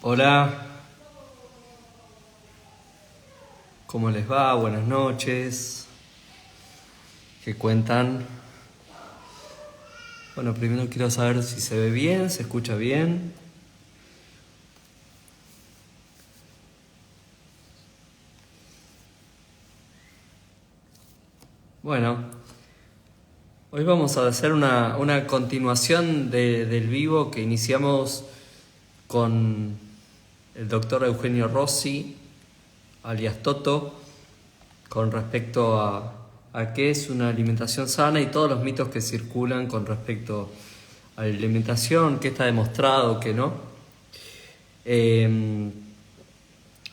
Hola, ¿cómo les va? Buenas noches. ¿Qué cuentan? Bueno, primero quiero saber si se ve bien, se escucha bien. Bueno, hoy vamos a hacer una continuación del vivo que iniciamos con el doctor Eugenio Rossi, alias Toto, con respecto a qué es una alimentación sana y todos los mitos que circulan con respecto a la alimentación, qué está demostrado, qué no. Eh,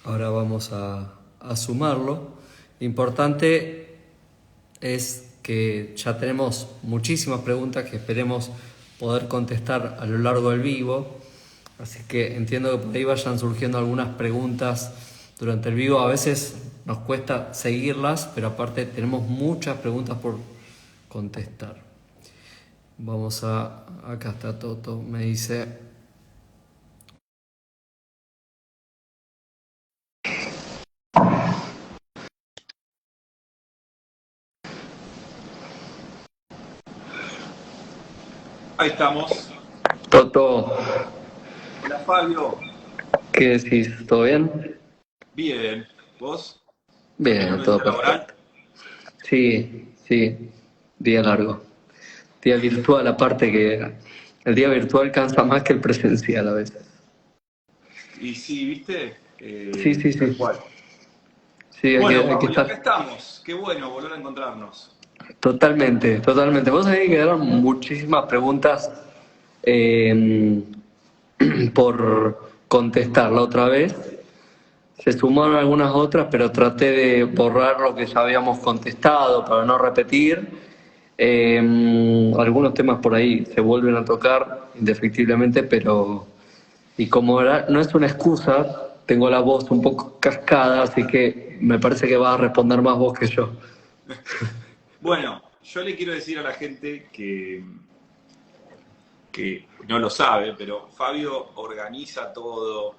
Ahora vamos a sumarlo. Lo importante es que ya tenemos muchísimas preguntas que esperemos poder contestar a lo largo del vivo. Así que entiendo que por ahí vayan surgiendo algunas preguntas durante el vivo. A veces nos cuesta seguirlas, pero aparte tenemos muchas preguntas por contestar. Vamos a... Acá está Toto, me dice... Ahí estamos. Toto, Hola Fabio. ¿qué decís? ¿Todo bien? Bien. ¿Vos? Bien, ¿Terminó el todo día laboral? perfecto. Sí, sí, día largo. Día virtual, aparte que el día virtual cansa más que el presencial a veces. Y sí, ¿viste? Sí, sí, Tal sí. cual. Sí, Bueno, hay que Pablo, acá estar. estamos. Qué bueno volver a encontrarnos. Totalmente, totalmente. Vos sabés que quedaron muchísimas preguntas eh, por contestar la otra vez. Se sumaron algunas otras, pero traté de borrar lo que ya habíamos contestado para no repetir. Algunos temas por ahí se vuelven a tocar indefectiblemente, pero y como no es una excusa, tengo la voz un poco cascada, así que me parece que vas a responder más vos que yo. Bueno, yo le quiero decir a la gente que no lo sabe, pero Fabio organiza todo,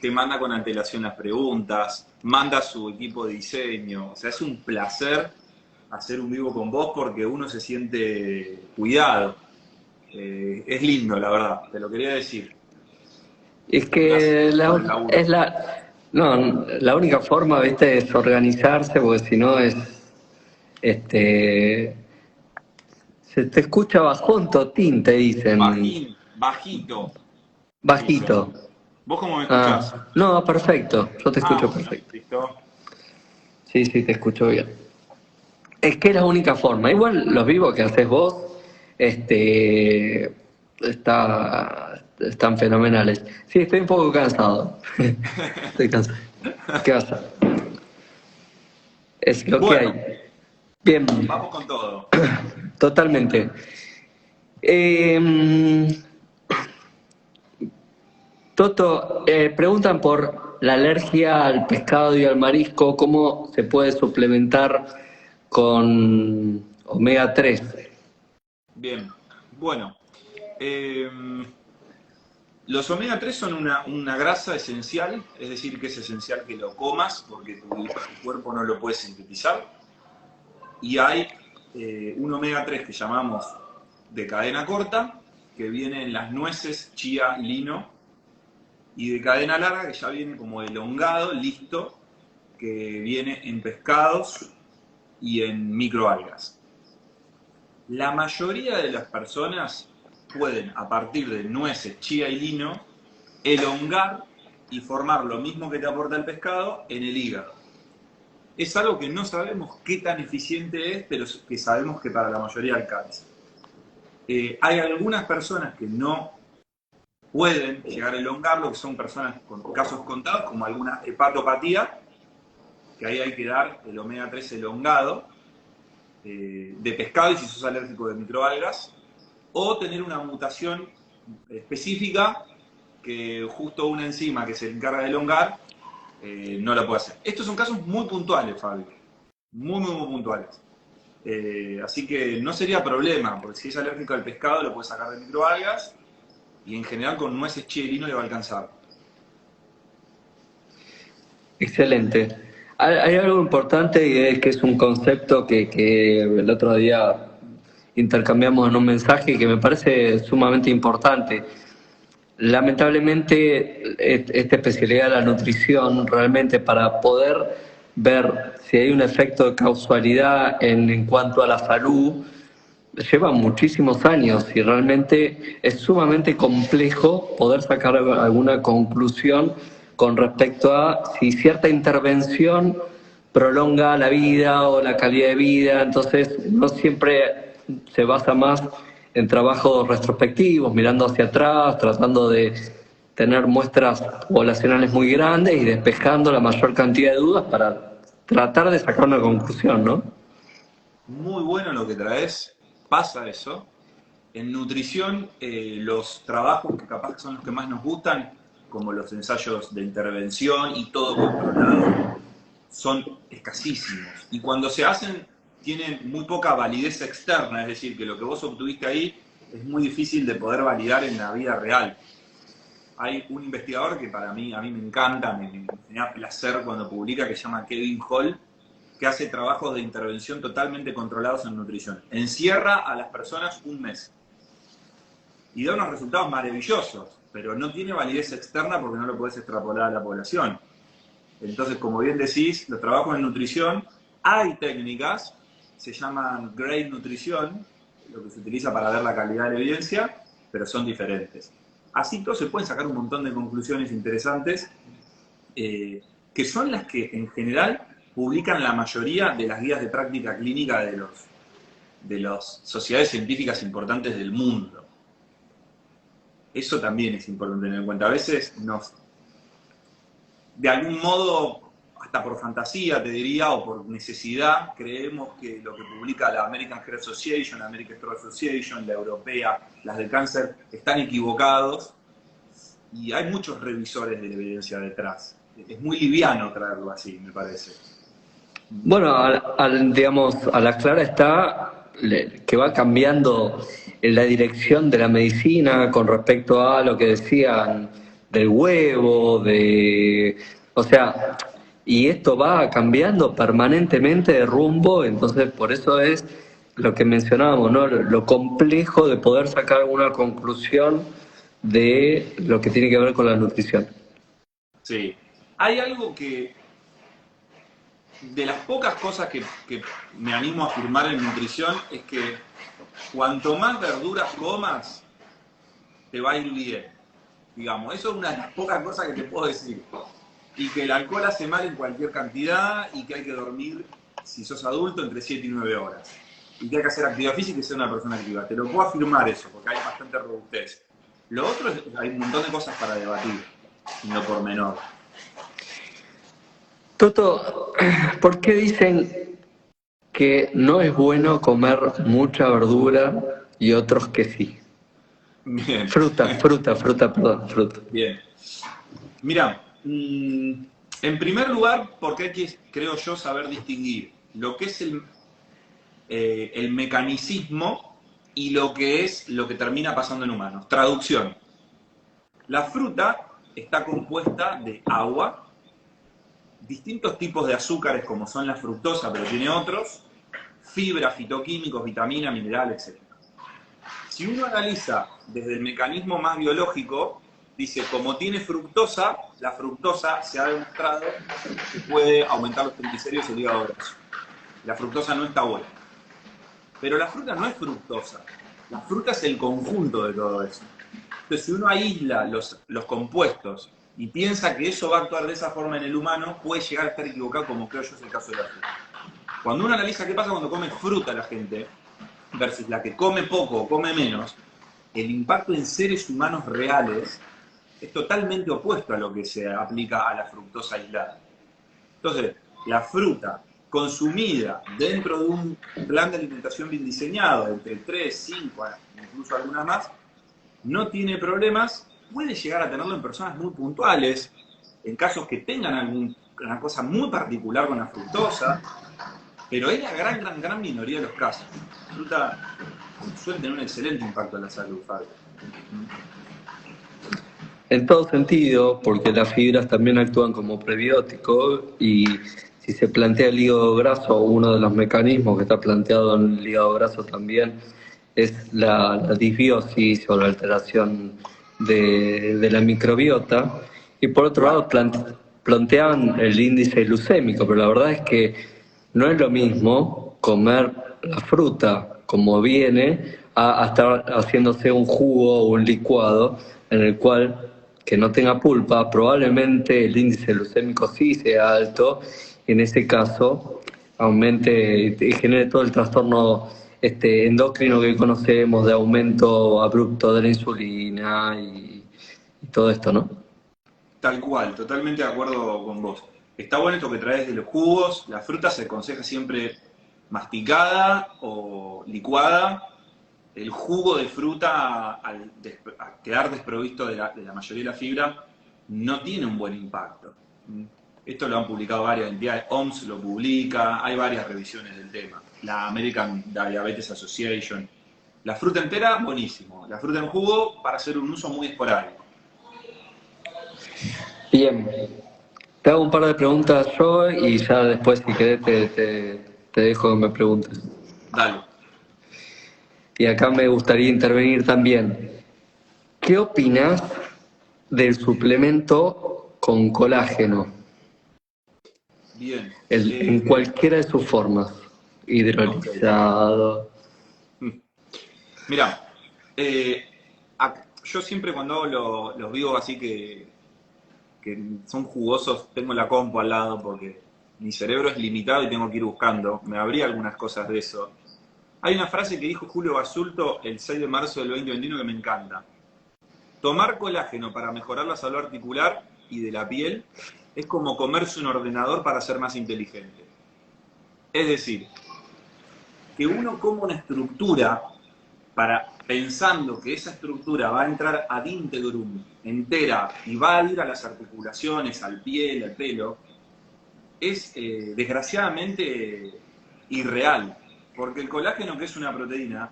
te manda con antelación las preguntas, manda su equipo de diseño. O sea, es un placer hacer un vivo con vos porque uno se siente cuidado. Es lindo, la verdad, te lo quería decir. Es Gracias que por el laburo. no, la única forma, viste, es organizarse, porque si no es, este, se te escucha bajón, Totín, te dicen, Bajín, bajito, dicen. bajito. ¿Vos cómo me escuchás? Ah, no, perfecto, yo te Ah, escucho bueno, perfecto. listo. Sí, sí, te escucho bien. Es que es la única forma. Igual los vivos que haces vos, están fenomenales. Sí, estoy un poco cansado. Estoy cansado. ¿Qué va a hacer? Es lo que Bueno, hay. Bien, vamos con todo. totalmente. Eh, Toto, preguntan por la alergia al pescado y al marisco, ¿cómo se puede suplementar con omega 3? Bien, bueno. eh, los omega 3 son una grasa esencial, es decir, que es esencial que lo comas porque tu cuerpo no lo puede sintetizar. Y hay un omega 3 que llamamos de cadena corta, que viene en las nueces, chía, lino, y de cadena larga, que ya viene como elongado, listo, que viene en pescados y en microalgas. La mayoría de las personas pueden, a partir de nueces, chía y lino, elongar y formar lo mismo que te aporta el pescado en el hígado. Es algo que no sabemos qué tan eficiente es, pero que sabemos que para la mayoría alcanza. Hay algunas personas que no pueden llegar a elongarlo, que son personas con casos contados, como alguna hepatopatía, que ahí hay que dar el omega 3 elongado, de pescado y si sos alérgico de microalgas, o tener una mutación específica que justo una enzima que se encarga de elongar no la puede hacer. Estos son casos muy puntuales, Fabio, muy, muy, muy puntuales. Así que no sería problema, porque si es alérgico al pescado lo puede sacar de microalgas y en general con nueces, chía y lino le va a alcanzar. Excelente. Hay algo importante y es que es un concepto que el otro día intercambiamos en un mensaje y que me parece sumamente importante. Lamentablemente, esta especialidad de la nutrición, realmente para poder ver si hay un efecto de causalidad en cuanto a la salud, lleva muchísimos años y realmente es sumamente complejo poder sacar alguna conclusión con respecto a si cierta intervención prolonga la vida o la calidad de vida. Entonces, no siempre se basa más en trabajos retrospectivos, mirando hacia atrás, tratando de tener muestras poblacionales muy grandes y despejando la mayor cantidad de dudas para tratar de sacar una conclusión, ¿no? Muy bueno lo que traes, pasa eso. En nutrición, los trabajos que capaz son los que más nos gustan, como los ensayos de intervención y todo controlado, son escasísimos. Y cuando se hacen, tienen muy poca validez externa, es decir, que lo que vos obtuviste ahí es muy difícil de poder validar en la vida real. Hay un investigador que para mí, a mí me encanta, me da placer cuando publica, que se llama Kevin Hall, que hace trabajos de intervención totalmente controlados en nutrición. Encierra a las personas un mes y da unos resultados maravillosos, pero no tiene validez externa porque no lo podés extrapolar a la población. Entonces, como bien decís, los trabajos en nutrición, hay técnicas, se llaman grade nutrición, lo que se utiliza para ver la calidad de la evidencia, pero son diferentes. Así todos se pueden sacar un montón de conclusiones interesantes, que son las que en general publican la mayoría de las guías de práctica clínica de las sociedades científicas importantes del mundo. Eso también es importante tener en cuenta. A veces de algún modo, hasta por fantasía te diría, o por necesidad, creemos que lo que publica la American Heart Association, la American Stroke Association, la europea, las del cáncer, están equivocados, y hay muchos revisores de la evidencia detrás. Es muy liviano traerlo así, me parece. Bueno, digamos, a la clara está que va cambiando en la dirección de la medicina con respecto a lo que decían del huevo, o sea, y esto va cambiando permanentemente de rumbo, entonces por eso es lo que mencionábamos, ¿no? Lo complejo de poder sacar alguna conclusión de lo que tiene que ver con la nutrición. Sí. Hay algo que, de las pocas cosas que me animo a afirmar en nutrición, es que cuanto más verduras comas, te va a ir bien. Digamos, eso es una de las pocas cosas que te puedo decir. Y que el alcohol hace mal en cualquier cantidad y que hay que dormir, si sos adulto, entre 7 y 9 horas. Y que hay que hacer actividad física y ser una persona activa. Te lo puedo afirmar eso, porque hay bastante robustez. Lo otro es, hay un montón de cosas para debatir, no por menor. Toto, ¿por qué dicen que no es bueno comer mucha verdura y otros que sí? Bien. Perdón, fruta. Bien. Mira, en primer lugar, porque hay que, creo yo, saber distinguir lo que es el mecanicismo y lo que es lo que termina pasando en humanos. Traducción. La fruta está compuesta de agua, distintos tipos de azúcares como son la fructosa, pero tiene otros, fibra, fitoquímicos, vitamina, mineral, etc. Si uno analiza desde el mecanismo más biológico, dice, como tiene fructosa, la fructosa se ha demostrado que puede aumentar los triglicéridos y el hígado graso. La fructosa no está buena. Pero la fruta no es fructosa. La fruta es el conjunto de todo eso. Entonces, si uno aísla los compuestos y piensa que eso va a actuar de esa forma en el humano, puede llegar a estar equivocado, como creo yo es el caso de la fruta. Cuando uno analiza qué pasa cuando come fruta la gente, versus la que come poco o come menos, el impacto en seres humanos reales es totalmente opuesto a lo que se aplica a la fructosa aislada. Entonces, la fruta consumida dentro de un plan de alimentación bien diseñado, entre 3, 5, incluso algunas más, no tiene problemas, puede llegar a tenerlo en personas muy puntuales, en casos que tengan alguna cosa muy particular con la fructosa, pero es la gran minoría de los casos. La fruta suele tener un excelente impacto en la salud, Fabio. En todo sentido, porque las fibras también actúan como prebiótico y si se plantea el hígado graso, uno de los mecanismos que está planteado en el hígado graso también es la disbiosis o la alteración de la microbiota. Y por otro lado, planteaban el índice glucémico, pero la verdad es que no es lo mismo comer la fruta como viene a estar haciéndose un jugo o un licuado en el cual que no tenga pulpa, probablemente el índice glucémico sí sea alto, y en ese caso aumente y genere todo el trastorno endocrino que conocemos de aumento abrupto de la insulina y todo esto, ¿no? Tal cual, totalmente de acuerdo con vos. Está bueno esto que traes de los jugos. La fruta se aconseja siempre masticada o licuada. El jugo de fruta, al quedar desprovisto de la mayoría de la fibra, no tiene un buen impacto. Esto lo han publicado varias entidades, OMS lo publica, hay varias revisiones del tema. La American Diabetes Association. La fruta entera, buenísimo. La fruta en jugo, para hacer un uso muy esporádico. Bien, te hago un par de preguntas yo y ya después, si querés, te dejo que me preguntes. Dale. Y acá me gustaría intervenir también. ¿Qué opinas del suplemento con colágeno? Bien. En cualquiera de sus formas. Hidrolizado. Okay. Mira, yo siempre cuando hago los vivos así que son jugosos, tengo la compu al lado porque mi cerebro es limitado y tengo que ir buscando. Me abría algunas cosas de eso. Hay una frase que dijo Julio Basulto el 6 de marzo del 2021 que me encanta. Tomar colágeno para mejorar la salud articular y de la piel es como comerse un ordenador para ser más inteligente. Es decir, que uno coma una estructura pensando que esa estructura va a entrar ad integrum, entera, y va a ir a las articulaciones, al piel, al pelo, es desgraciadamente irreal, porque el colágeno, que es una proteína,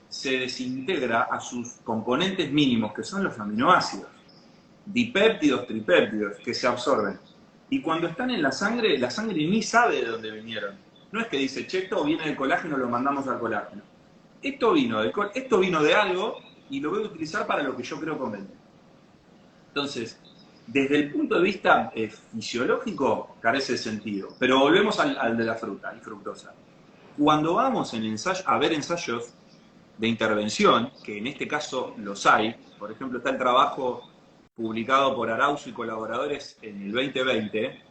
se desintegra a sus componentes mínimos, que son los aminoácidos, dipéptidos, tripéptidos, que se absorben. Y cuando están en la sangre ni sabe de dónde vinieron. No es que dice, che, esto viene del colágeno, lo mandamos al colágeno. Esto vino de algo y lo voy a utilizar para lo que yo creo conveniente. Entonces, desde el punto de vista fisiológico, carece de sentido. Pero volvemos al de la fruta y fructosa. Cuando vamos a ver ensayos de intervención, que en este caso los hay, por ejemplo, está el trabajo publicado por Arauzo y colaboradores en el 2020,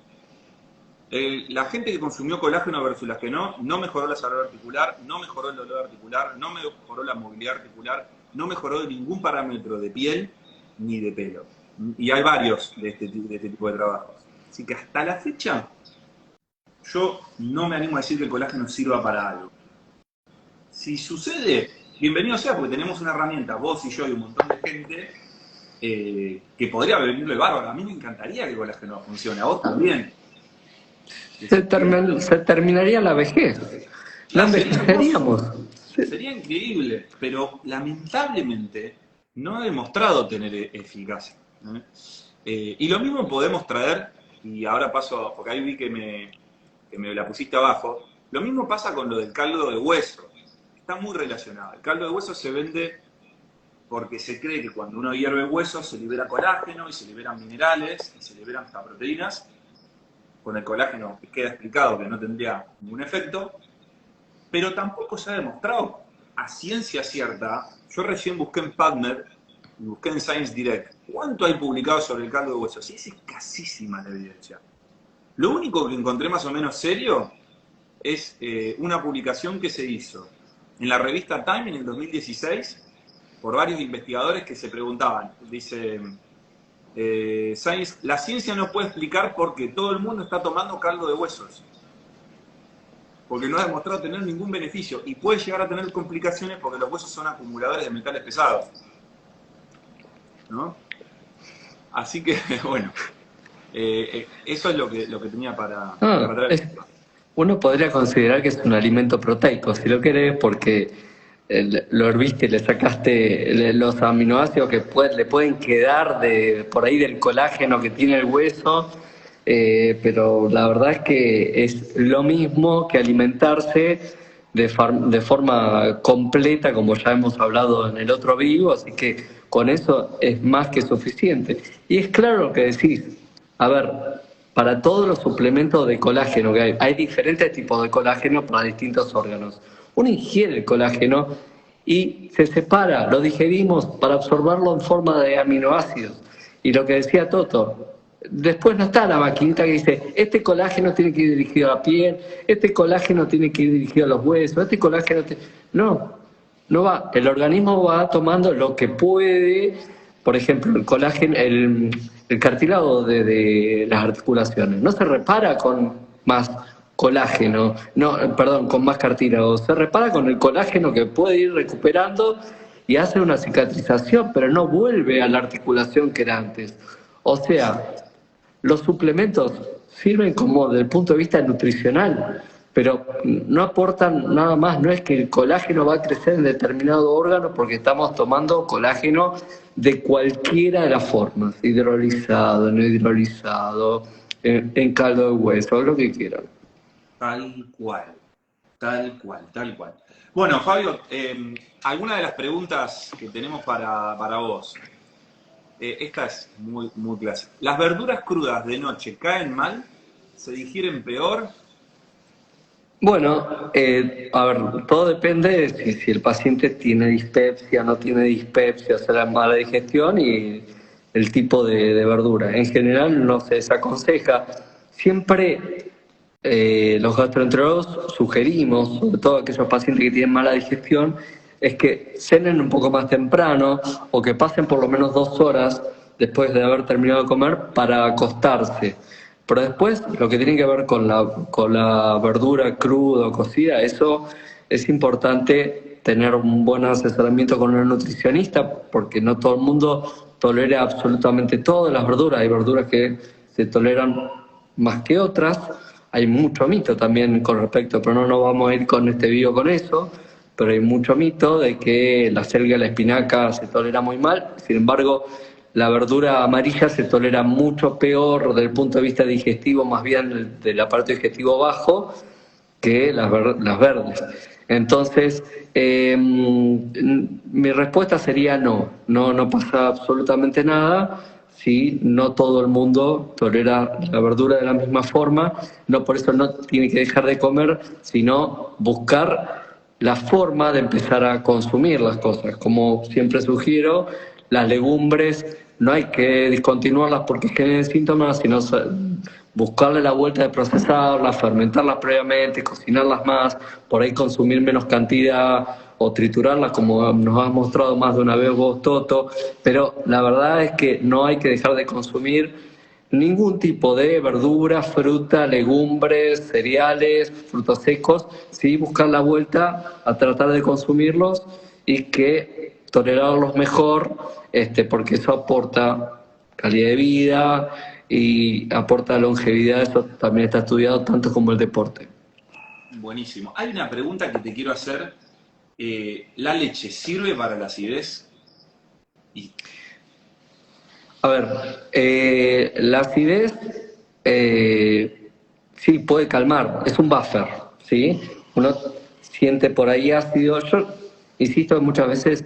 la gente que consumió colágeno versus las que no mejoró la salud articular, no mejoró el dolor articular, no mejoró la movilidad articular, no mejoró ningún parámetro de piel ni de pelo. Y hay varios de este tipo de trabajos. Así que hasta la fecha, yo no me animo a decir que el colágeno sirva para algo. Si sucede, bienvenido sea, porque tenemos una herramienta, vos y yo y un montón de gente, que podría venirle bárbaro. A mí me encantaría que el colágeno funcione, a vos también. Se terminaría la vejez. La envejeceríamos. Sería increíble, pero lamentablemente no ha demostrado tener eficacia. Y lo mismo podemos traer, y ahora paso, porque ahí vi que me la pusiste abajo, lo mismo pasa con lo del caldo de hueso. Está muy relacionado. El caldo de hueso se vende porque se cree que cuando uno hierve huesos se libera colágeno y se liberan minerales y se liberan hasta proteínas. Con el colágeno queda explicado que no tendría ningún efecto, pero tampoco se ha demostrado a ciencia cierta. Yo recién busqué en PubMed y busqué en Science Direct cuánto hay publicado sobre el caldo de huesos, y es escasísima la evidencia. Lo único que encontré más o menos serio es una publicación que se hizo en la revista Time en el 2016 por varios investigadores que se preguntaban, dice... la ciencia no puede explicar por qué todo el mundo está tomando caldo de huesos, porque no ha demostrado tener ningún beneficio y puede llegar a tener complicaciones porque los huesos son acumuladores de metales pesados, ¿no? Así que, bueno, eso es lo que tenía para traer. Uno podría considerar que es un alimento proteico, si lo querés, porque lo herviste y le sacaste los aminoácidos que le pueden quedar por ahí del colágeno que tiene el hueso, pero la verdad es que es lo mismo que alimentarse de forma completa, como ya hemos hablado en el otro vivo, así que con eso es más que suficiente. Y es claro lo que decís, a ver, para todos los suplementos de colágeno que hay diferentes tipos de colágeno para distintos órganos. Uno ingiere el colágeno y se separa, lo digerimos para absorberlo en forma de aminoácidos. Y lo que decía Toto, después no está la maquinita que dice, este colágeno tiene que ir dirigido a la piel, este colágeno tiene que ir dirigido a los huesos, este colágeno... No, no va. El organismo va tomando lo que puede, por ejemplo, el colágeno, el cartílago de las articulaciones. No se repara con más colágeno, no, perdón, con más cartílago. Se repara con el colágeno que puede ir recuperando y hace una cicatrización, pero no vuelve a la articulación que era antes. O sea, los suplementos sirven como desde el punto de vista nutricional, pero no aportan nada más. No es que el colágeno va a crecer en determinado órgano porque estamos tomando colágeno de cualquiera de las formas, hidrolizado, no hidrolizado, en caldo de hueso, lo que quieran. Tal cual, tal cual, tal cual. Bueno, Fabio, alguna de las preguntas que tenemos para vos. Esta es muy, muy clásica. ¿Las verduras crudas de noche caen mal? ¿Se digieren peor? Bueno, a ver, todo depende de si el paciente tiene dispepsia, no tiene dispepsia, o sea, la mala digestión y el tipo de verdura. En general no se desaconseja. Siempre los gastroenterólogos sugerimos, sobre todo a aquellos pacientes que tienen mala digestión, es que cenen un poco más temprano o que pasen por lo menos 2 horas después de haber terminado de comer para acostarse. Pero después, lo que tiene que ver con la verdura cruda o cocida, eso es importante tener un buen asesoramiento con un nutricionista, porque no todo el mundo tolera absolutamente todas las verduras. Hay verduras que se toleran más que otras. Hay mucho mito también con respecto, pero no nos vamos a ir con este video con eso, pero hay mucho mito de que la selga y la espinaca se tolera muy mal. Sin embargo, la verdura amarilla se tolera mucho peor desde el punto de vista digestivo, más bien del aparato digestivo bajo, que las verdes. Entonces, mi respuesta sería no, no pasa absolutamente nada. Si no todo el mundo tolera la verdura de la misma forma, no por eso no tiene que dejar de comer, sino buscar la forma de empezar a consumir las cosas. Como siempre sugiero, las legumbres no hay que discontinuarlas porque generen síntomas, sino buscarle la vuelta de procesarlas, fermentarlas previamente, cocinarlas más, por ahí consumir menos cantidad o triturarlas, como nos has mostrado más de una vez vos, Toto. Pero la verdad es que no hay que dejar de consumir ningún tipo de verdura, fruta, legumbres, cereales, frutos secos, sí, buscar la vuelta a tratar de consumirlos y que tolerarlos mejor, porque eso aporta calidad de vida y aporta longevidad. Eso también está estudiado tanto como el deporte. Buenísimo. Hay una pregunta que te quiero hacer. ¿La leche sirve para la acidez? Y A ver, la acidez sí puede calmar, es un buffer, ¿sí? Uno siente por ahí ácido. Yo insisto que muchas veces,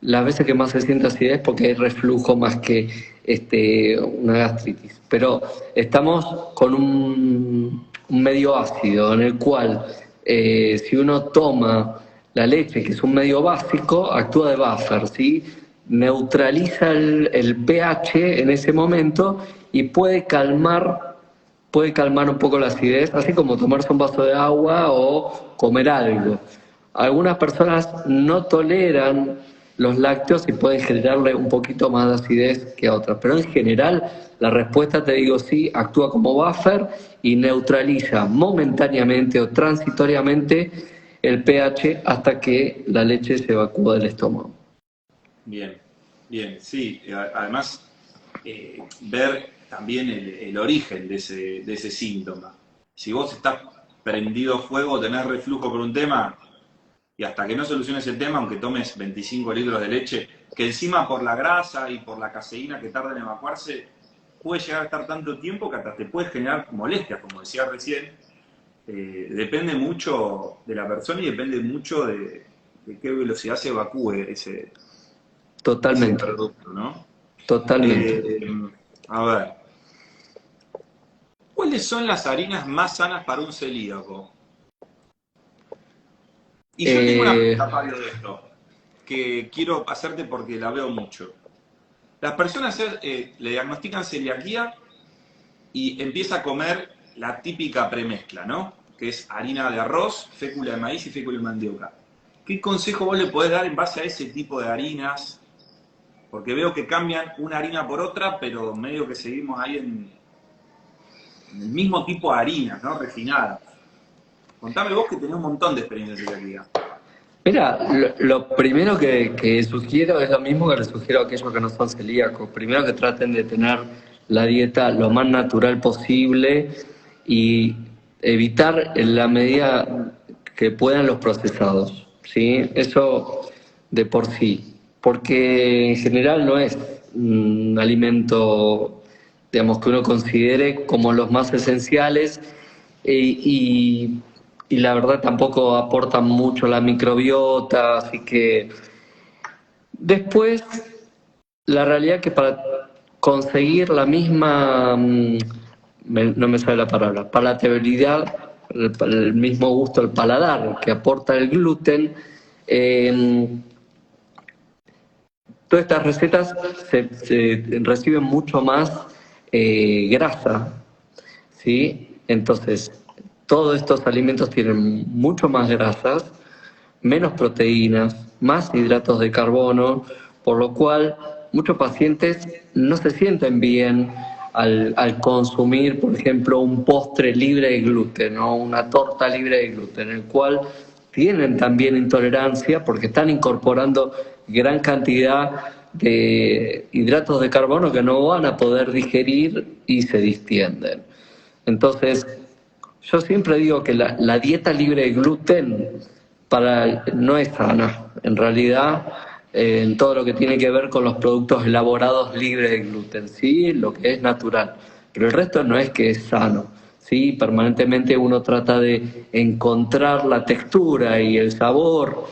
las veces que más se siente acidez porque hay reflujo más que una gastritis. Pero estamos con un medio ácido en el cual si uno toma la leche, que es un medio básico, actúa de buffer, ¿sí? Neutraliza el pH en ese momento y puede calmar un poco la acidez, así como tomarse un vaso de agua o comer algo. Algunas personas no toleran los lácteos y pueden generarle un poquito más de acidez que a otras, pero en general la respuesta, te digo, sí, actúa como buffer y neutraliza momentáneamente o transitoriamente el pH hasta que la leche se evacúa del estómago. bien, bien, sí. Además, ver también el origen de ese síntoma. Si vos estás prendido fuego, tenés reflujo por un tema, Y hasta que no soluciones el tema, aunque tomes 25 litros de leche, que encima por la grasa y por la caseína que tarda en evacuarse, puede llegar a estar tanto tiempo que hasta te puede generar molestias, como decía recién. Depende mucho de la persona y depende mucho de qué velocidad se evacúe ese Totalmente, producto, ¿no? totalmente. Eh, a ver, ¿cuáles son las harinas más sanas para un celíaco? Y yo tengo una Eh, pregunta, Fabio, de esto, que quiero hacerte porque la veo mucho. Las personas le diagnostican celiaquía y empieza a comer la típica premezcla, ¿no? Que es harina de arroz, fécula de maíz y fécula de mandioca. ¿Qué consejo vos le podés dar en base a ese tipo de harinas? Porque veo que cambian una harina por otra, pero medio que seguimos ahí en el mismo tipo de harinas, ¿no? Refinadas. Contame vos que tenés un montón de experiencia en celiaquía. Mira, lo primero que sugiero es lo mismo que le sugiero a aquellos que no son celíacos. Primero que traten de tener la dieta lo más natural posible y evitar en la medida que puedan los procesados, ¿sí? Eso de por sí, porque en general no es un alimento, digamos, que uno considere como los más esenciales y y la verdad tampoco aportan mucho la microbiota, así que después la realidad es que para conseguir la misma, no me sale la palabra, palatabilidad, el mismo gusto, el paladar que aporta el gluten, eh, todas estas recetas se reciben mucho más grasa, ¿sí? Entonces, todos estos alimentos tienen mucho más grasas, menos proteínas, más hidratos de carbono, por lo cual muchos pacientes no se sienten bien al consumir, por ejemplo, un postre libre de gluten o una torta libre de gluten, el cual tienen también intolerancia porque están incorporando gran cantidad de hidratos de carbono que no van a poder digerir y se distienden. Entonces, yo siempre digo que la dieta libre de gluten no es sana. En realidad, en todo lo que tiene que ver con los productos elaborados libres de gluten, sí, lo que es natural. Pero el resto no es que es sano. Sí, permanentemente uno trata de encontrar la textura y el sabor,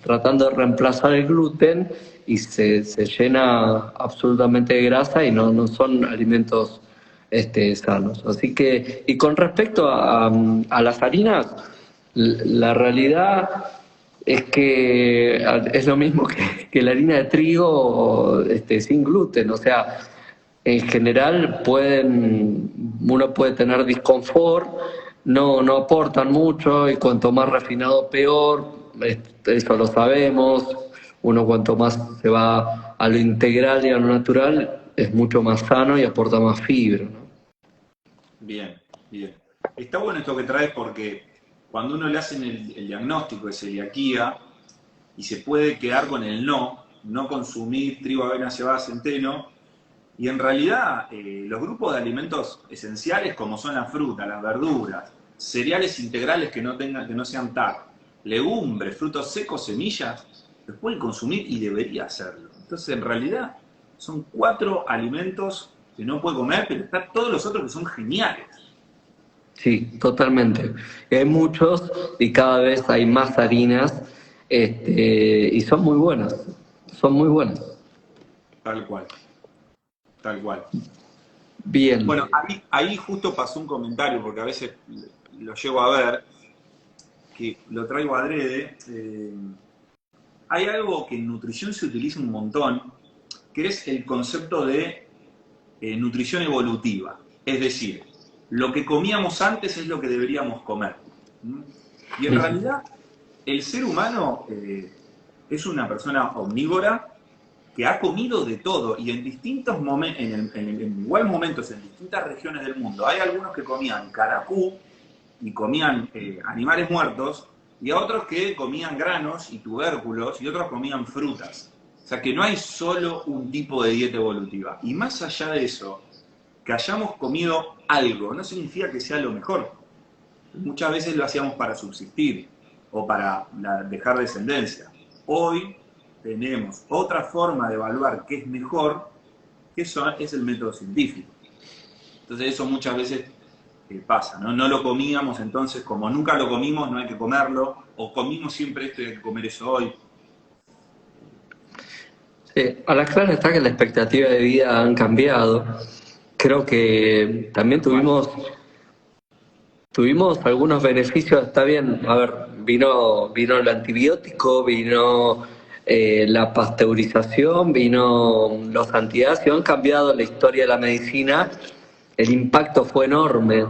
tratando de reemplazar el gluten y se llena absolutamente de grasa y no son alimentos sanos. Así que, y con respecto a las harinas, la realidad es que es lo mismo que la harina de trigo sin gluten, o sea, en general uno puede tener disconfort, no aportan mucho y cuanto más refinado peor, eso lo sabemos, uno cuanto más se va a lo integral y a lo natural es mucho más sano y aporta más fibra, ¿no? Bien, bien. Está bueno esto que traes porque cuando uno le hacen el diagnóstico de celiaquía y se puede quedar con el no consumir trigo, avena, cebada, centeno, y en realidad los grupos de alimentos esenciales como son la fruta, las verduras, cereales integrales que no sean TAC, legumbres, frutos secos, semillas, los pueden consumir y debería hacerlo. Entonces en realidad son 4 alimentos que no puede comer, pero están todos los otros que son geniales. Sí, totalmente. Y hay muchos y cada vez hay más harinas y son muy buenas, son muy buenas. Tal cual, tal cual. Bien, Bueno, ahí justo pasó un comentario, porque a veces lo llego a ver, que lo traigo adrede. Hay algo que en nutrición se utiliza un montón, que es el concepto de nutrición evolutiva. Es decir, lo que comíamos antes es lo que deberíamos comer. ¿Mm? Y en realidad, el ser humano es una persona omnívora que ha comido de todo y en distintos momentos, en igual momentos, en distintas regiones del mundo. Hay algunos que comían caracú y comían animales muertos, y a otros que comían granos y tubérculos, y otros comían frutas. O sea que no hay solo un tipo de dieta evolutiva. Y más allá de eso, que hayamos comido algo no significa que sea lo mejor. Muchas veces lo hacíamos para subsistir. o para dejar descendencia. Hoy tenemos otra forma de evaluar qué es mejor, que es el método científico. Entonces eso muchas veces pasa, ¿no? No lo comíamos, entonces como nunca lo comimos no hay que comerlo, o comimos siempre esto y hay que comer eso hoy. Sí, a la clara está que la expectativa de vida han cambiado. Creo que también tuvimos algunos beneficios, está bien, a ver, vino el antibiótico, vino la pasteurización, vino los antiácidos, han cambiado la historia de la medicina, el impacto fue enorme,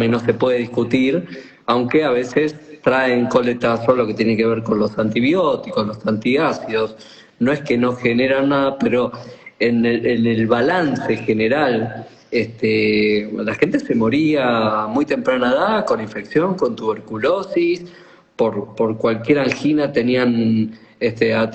no se puede discutir, aunque a veces traen coletazo lo que tiene que ver con los antibióticos, los antiácidos, no es que no generan nada, pero en el balance general, la gente se moría a muy temprana edad con infección, con tuberculosis, por cualquier angina tenían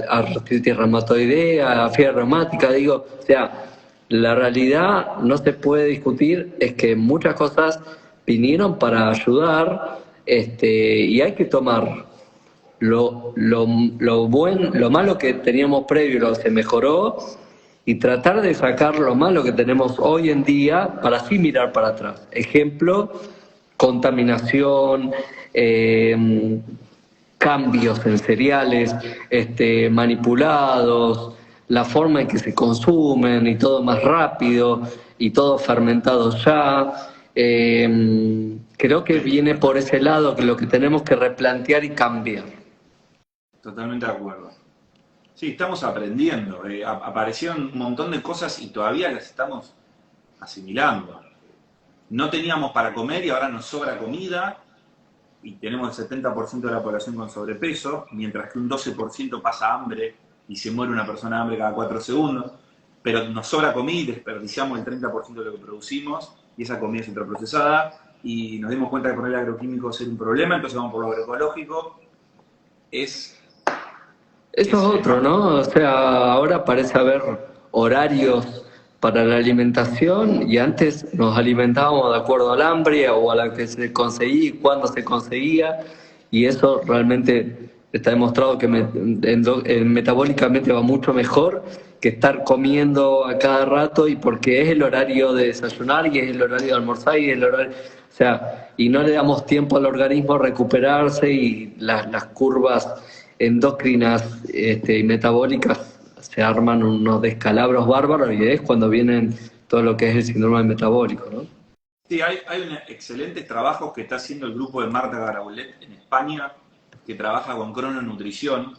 artritis reumatoidea, fiebre reumática, digo, o sea, la realidad no se puede discutir, es que muchas cosas vinieron para ayudar, y hay que tomar lo malo que teníamos previo, lo que se mejoró, y tratar de sacar lo malo que tenemos hoy en día para así mirar para atrás. Ejemplo, contaminación, cambios en cereales manipulados, la forma en que se consumen y todo más rápido y todo fermentado ya. Creo que viene por ese lado que lo que tenemos que replantear y cambiar. Totalmente de acuerdo. Sí, estamos aprendiendo. Aparecieron un montón de cosas y todavía las estamos asimilando. No teníamos para comer y ahora nos sobra comida y tenemos el 70% de la población con sobrepeso, mientras que un 12% pasa hambre y se muere una persona de hambre cada 4 segundos, pero nos sobra comida y desperdiciamos el 30% de lo que producimos y esa comida es ultraprocesada y nos dimos cuenta que poner agroquímicos era un problema, entonces vamos por lo agroecológico. Eso es otro, ¿no? O sea, ahora parece haber horarios para la alimentación y antes nos alimentábamos de acuerdo al hambre o a la que se conseguía y cuándo se conseguía, y eso realmente está demostrado que metabólicamente va mucho mejor que estar comiendo a cada rato, y porque es el horario de desayunar y es el horario de almorzar y el horario, o sea, y no le damos tiempo al organismo a recuperarse, y las curvas endócrinas y metabólicas se arman unos descalabros bárbaros, y es cuando vienen todo lo que es el síndrome metabólico, ¿no? Sí, hay excelentes trabajos que está haciendo el grupo de Marta Garaulet en España, que trabaja con crononutrición,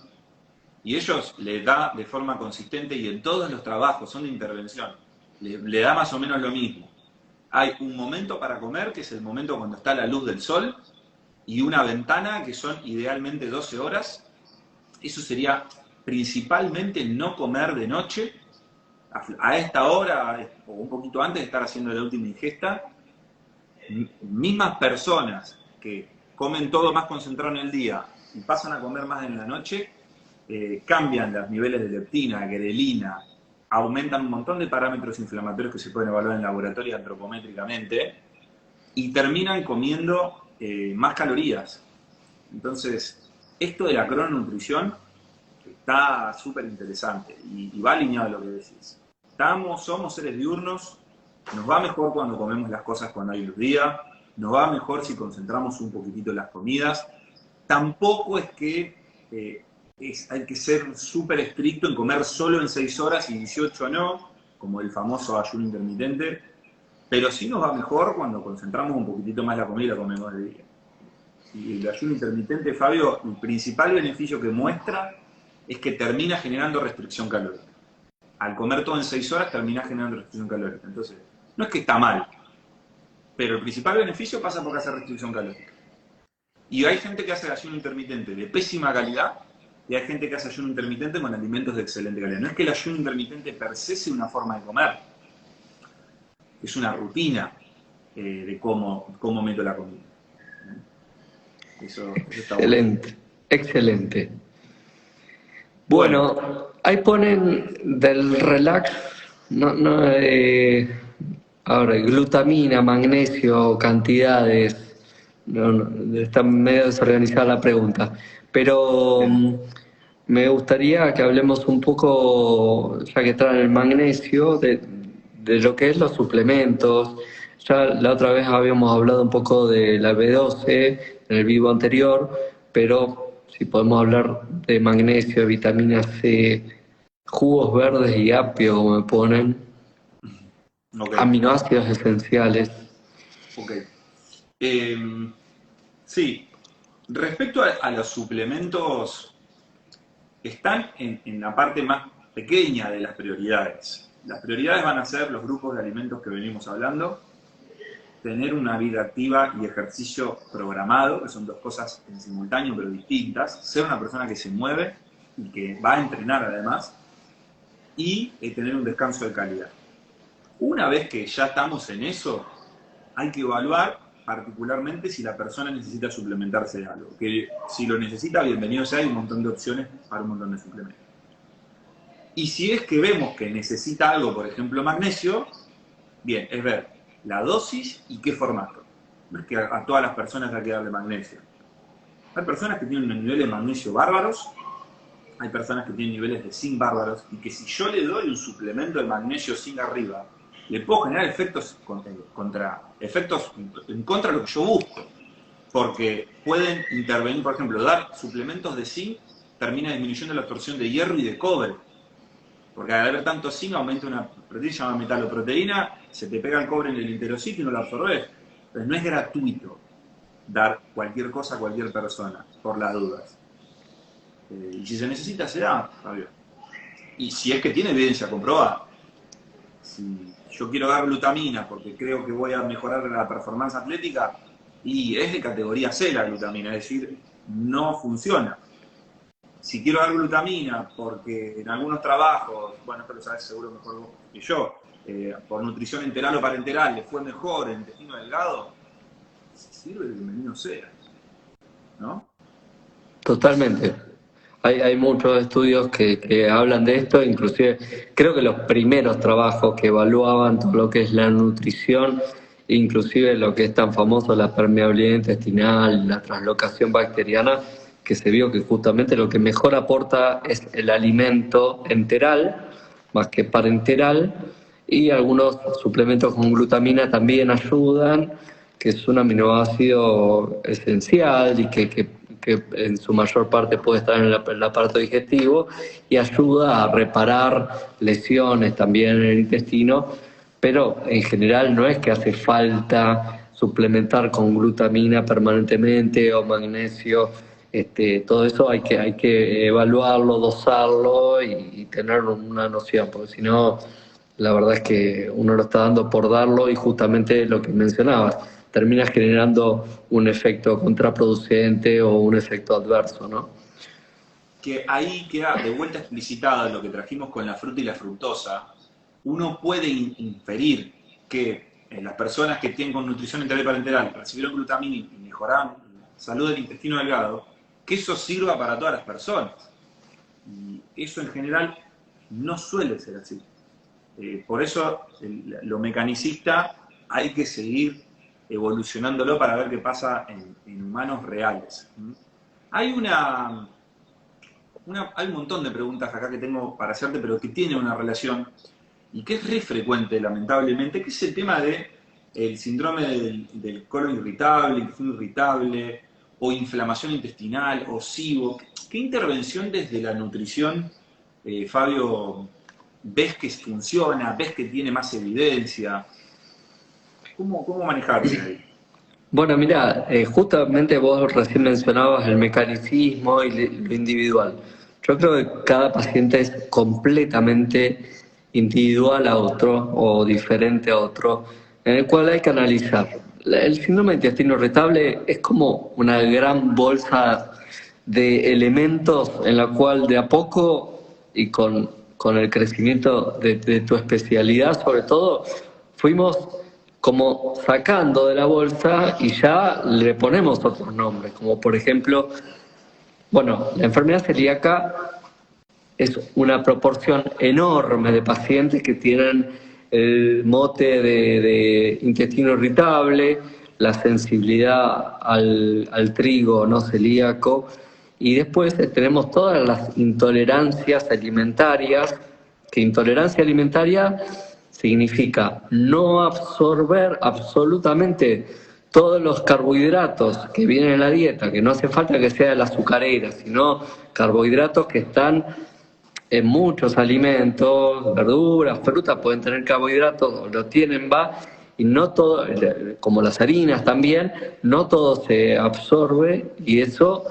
y ellos le da de forma consistente, y en todos los trabajos son de intervención, le da más o menos lo mismo. Hay un momento para comer, que es el momento cuando está la luz del sol, y una ventana que son idealmente 12 horas. Eso sería principalmente no comer de noche, a esta hora o un poquito antes de estar haciendo la última ingesta. Mismas personas que comen todo más concentrado en el día y pasan a comer más en la noche, cambian los niveles de leptina, grelina, aumentan un montón de parámetros inflamatorios que se pueden evaluar en laboratorio antropométricamente, y terminan comiendo más calorías. Entonces, esto de la crononutrición está súper interesante y va alineado a lo que decís. Somos seres diurnos, nos va mejor cuando comemos las cosas cuando hay luz día, nos va mejor si concentramos un poquitito las comidas. Tampoco es que hay que ser súper estricto en comer solo en 6 horas y 18 no, como el famoso ayuno intermitente, pero sí nos va mejor cuando concentramos un poquitito más la comida y la comemos de día. Y el ayuno intermitente, Fabio, el principal beneficio que muestra es que termina generando restricción calórica. Al comer todo en 6 horas termina generando restricción calórica. Entonces, no es que está mal, pero el principal beneficio pasa porque hace restricción calórica. Y hay gente que hace ayuno intermitente de pésima calidad y hay gente que hace ayuno intermitente con alimentos de excelente calidad. No es que el ayuno intermitente per se sea una forma de comer, es una rutina de cómo meto la comida. Eso está bueno. Excelente. Bueno, ahí ponen del relax, ahora, glutamina, magnesio, cantidades, está medio desorganizada la pregunta. Pero me gustaría que hablemos un poco, ya que está en el magnesio, de lo que es los suplementos. Ya la otra vez habíamos hablado un poco de la B12 en el vivo anterior, pero si podemos hablar de magnesio, de vitamina C, jugos verdes y apio, como me ponen, Ok, aminoácidos esenciales. ok. Sí, respecto a los suplementos, están en la parte más pequeña de las prioridades. Las prioridades van a ser los grupos de alimentos que venimos hablando, tener una vida activa y ejercicio programado, que son dos cosas en simultáneo pero distintas, ser una persona que se mueve y que va a entrenar además, y tener un descanso de calidad. Una vez que ya estamos en eso, hay que evaluar particularmente si la persona necesita suplementarse de algo. Que si lo necesita, bienvenido sea, hay un montón de opciones para un montón de suplementos. Y si es que vemos que necesita algo, por ejemplo magnesio, bien, es ver la dosis y qué formato. No es que a todas las personas hay que darle magnesio. Hay personas que tienen unos niveles de magnesio bárbaros, hay personas que tienen niveles de zinc bárbaros, y que si yo le doy un suplemento de magnesio zinc arriba, le puedo generar efectos efectos en contra de lo que yo busco. Porque pueden intervenir, por ejemplo, dar suplementos de zinc termina disminuyendo la absorción de hierro y de cobre. Porque al haber tanto zinc aumenta una proteína llamada metaloproteína, se te pega el cobre en el enterocito y no lo absorbes. Entonces no es gratuito dar cualquier cosa a cualquier persona, por las dudas. Y si se necesita, se da, Fabio. Y si es que tiene evidencia comprobada. Si yo quiero dar glutamina porque creo que voy a mejorar la performance atlética, y es de categoría C la glutamina, es decir, no funciona. Si quiero dar glutamina porque en algunos trabajos, bueno, esto lo sabes seguro mejor vos que yo, por nutrición enteral o parenteral le fue mejor el intestino delgado, si sirve, bienvenido sea, ¿no? Totalmente. Hay muchos estudios que hablan de esto, inclusive creo que los primeros trabajos que evaluaban todo lo que es la nutrición, inclusive lo que es tan famoso, la permeabilidad intestinal, la translocación bacteriana, que se vio que justamente lo que mejor aporta es el alimento enteral, más que parenteral, y algunos suplementos con glutamina también ayudan, que es un aminoácido esencial y que en su mayor parte puede estar en el aparato digestivo y ayuda a reparar lesiones también en el intestino, pero en general no es que hace falta suplementar con glutamina permanentemente o magnesio. Todo eso hay que evaluarlo, dosarlo y tener una noción, porque si no, la verdad es que uno lo está dando por darlo y justamente lo que mencionabas, termina generando un efecto contraproducente o un efecto adverso, ¿no? Que ahí queda de vuelta explicitado lo que trajimos con la fruta y la fructosa. Uno puede inferir que las personas que tienen con nutrición enteral y parenteral recibieron glutamina y mejoraron la salud del intestino delgado, que eso sirva para todas las personas. Y eso en general no suele ser así. Por eso lo mecanicista hay que seguir evolucionándolo para ver qué pasa en humanos reales. Hay hay un montón de preguntas acá que tengo para hacerte, pero que tienen una relación y que es re frecuente, lamentablemente, que es el tema de el síndrome del colon irritable, intestino irritable, o inflamación intestinal, o SIBO. ¿Qué intervención desde la nutrición, Fabio, ves que funciona, ves que tiene más evidencia? ¿Cómo manejarse ahí? Bueno, mira, justamente vos recién mencionabas el mecanicismo y lo individual. Yo creo que cada paciente es completamente individual a otro o diferente a otro, en el cual hay que analizar. El síndrome de intestino irritable es como una gran bolsa de elementos en la cual de a poco y con el crecimiento de tu especialidad sobre todo, fuimos como sacando de la bolsa y ya le ponemos otros nombres, como por ejemplo, bueno, la enfermedad celíaca es una proporción enorme de pacientes que tienen el mote de intestino irritable, la sensibilidad al trigo no celíaco, y después tenemos todas las intolerancias alimentarias, que intolerancia alimentaria significa no absorber absolutamente todos los carbohidratos que vienen en la dieta, que no hace falta que sea la azucarera, sino carbohidratos que están en muchos alimentos, verduras, frutas pueden tener carbohidratos, lo tienen, y no todo, como las harinas también, no todo se absorbe y eso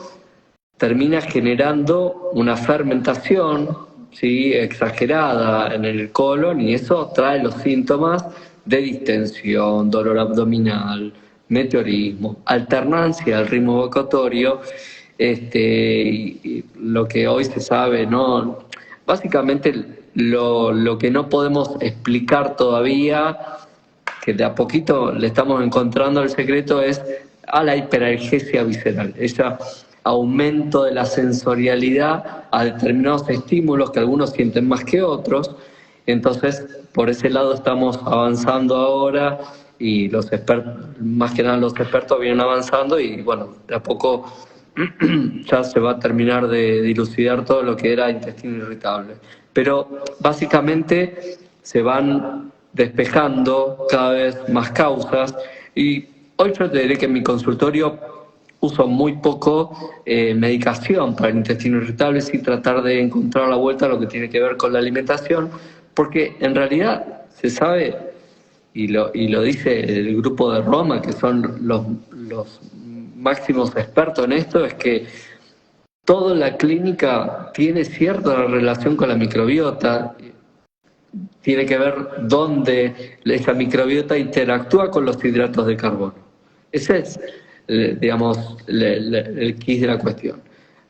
termina generando una fermentación, ¿sí?, exagerada en el colon, y eso trae los síntomas de distensión, dolor abdominal, meteorismo, alternancia al ritmo evocatorio, y lo que hoy se sabe, ¿no? Básicamente lo que no podemos explicar todavía, que de a poquito le estamos encontrando el secreto, es a la hiperalgesia visceral, ese aumento de la sensorialidad a determinados estímulos que algunos sienten más que otros. Entonces, por ese lado estamos avanzando ahora, y los expertos, más que nada los expertos, vienen avanzando, y bueno, de a poco ya se va a terminar de dilucidar todo lo que era intestino irritable. Pero básicamente se van despejando cada vez más causas, y hoy yo te diré que en mi consultorio uso muy poco medicación para el intestino irritable, sí tratar de encontrar la vuelta a lo que tiene que ver con la alimentación, porque en realidad se sabe, y lo dice el grupo de Roma, que son los máximos expertos en esto, es que toda la clínica tiene cierta relación con la microbiota, tiene que ver dónde esa microbiota interactúa con los hidratos de carbono. Ese es, digamos, el quid de la cuestión.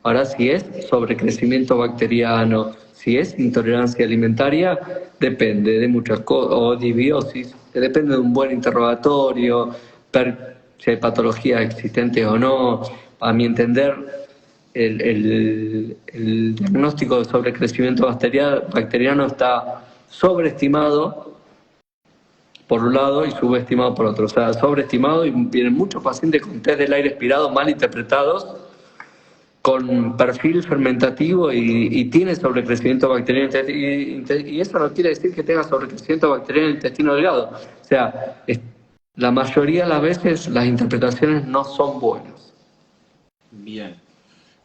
Ahora, si es sobrecrecimiento bacteriano, si es intolerancia alimentaria, depende de muchas cosas, o disbiosis, depende de un buen interrogatorio, si hay patologías existentes o no. A mi entender, el diagnóstico de sobrecrecimiento bacteriano está sobreestimado por un lado y subestimado por otro. O sea, sobreestimado, y vienen muchos pacientes con test del aire expirado mal interpretados, con perfil fermentativo, y tiene sobrecrecimiento bacteriano, y eso no quiere decir que tenga sobrecrecimiento bacteriano en el intestino delgado. O sea, la mayoría de las veces las interpretaciones no son buenas. Bien.